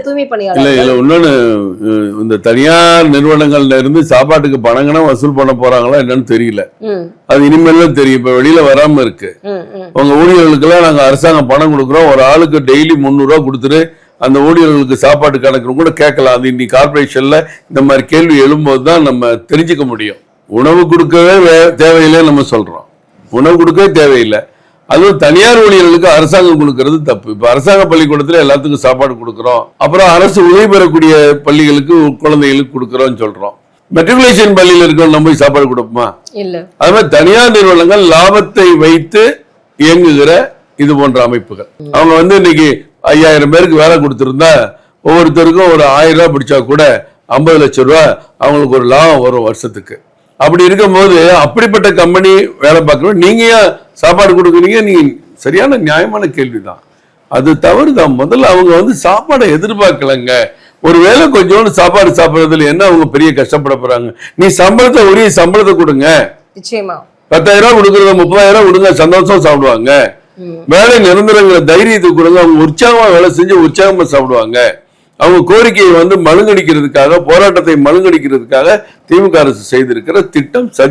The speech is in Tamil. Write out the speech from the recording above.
தூய்மை இல்ல பணியாளர் இல்ல இன்னொன்னு இந்த தனியார் நிறுவனங்கள்ல இருந்து சாப்பாட்டுக்கு பணங்கனா வசூல் பண்ண போறாங்களா என்னன்னு தெரியல. அது இனிமேல் தான் தெரியும். இப்ப வெளியில வராம இருக்கு. உங்க ஊழியர்களுக்கு எல்லாம் நாங்க அரசாங்கம் பணம் கொடுக்குறோம், ஒரு ஆளுக்கு டெய்லி 300 ரூபாய் கொடுத்துட்டு அந்த ஊழியர்களுக்கு சாப்பாட்டு கணக்கு கூட கேட்கலாம். அது இன்னைக்கு கார்பரேஷன்ல இந்த மாதிரி கேள்வி எழும்போது தான் நம்ம தெரிஞ்சுக்க முடியும். உணவு கொடுக்கவே தேவையில்லை நம்ம சொல்றோம். உணவு கொடுக்கவே தேவையில்லை. அதுவும் தனியார் ஊழியர்களுக்கு அரசாங்கம் கொடுக்கறது தப்பு. இப்ப அரசாங்க பள்ளிக்கூடத்துல எல்லாத்துக்கும் சாப்பாடு கொடுக்கறோம், அப்புறம் அரசு உதவி பெறக்கூடிய பள்ளிகளுக்கு குழந்தைகளுக்கு கொடுக்கறோம்னு சொல்றோம். மெட்ரிகுலேஷன் பள்ளியில் இருக்கவங்க நம்ம போய் சாப்பாடு கொடுப்போமா? இல்ல. அது மாதிரி தனியார் நிறுவனங்கள் லாபத்தை வைத்து இயங்குகிற இது போன்ற அமைப்புகள். அவங்க இன்னைக்கு 5000 பேருக்கு வேலை கொடுத்திருந்தா ஒவ்வொருத்தருக்கும் ஒரு 1000 ரூபாய் பிடிச்சா கூட 50 லட்சம் ரூபாய் அவங்களுக்கு ஒரு லாபம் வரும் வருஷத்துக்கு. அப்படி இருக்கும் போது அப்படிப்பட்ட கம்பெனி வேலை பார்க்கணும். நீங்க ஏன் சாப்பாடு கொடுக்குறீங்க? நீங்க சரியான நியாயமான கேள்விதான். அது தவறுதான். முதல்ல அவங்க சாப்பாடை எதிர்பார்க்கலங்க. ஒருவேளை கொஞ்சோண்டு சாப்பாடு சாப்பிடுறதுல என்ன அவங்க பெரிய கஷ்டப்பட போறாங்க? நீ சம்பளத்தை உரிய சம்பளத்தை கொடுங்க. நிச்சயமா 10,000 ரூபாய் கொடுக்கறத 30,000 ரூபாய் கொடுங்க, சந்தோஷம் சாப்பிடுவாங்க. வேலை நிரந்தரங்கிற தைரியத்தை கொடுங்க, அவங்க உற்சாகமா வேலை செஞ்சு உற்சாகமா சாப்பிடுவாங்க. அவங்க கோரிக்கையை மழுங்கடிக்கிறதுக்காக, போராட்டத்தை மழுங்கடிக்கிறதுக்காக திமுக அரசு செய்திருக்கிற திட்டம்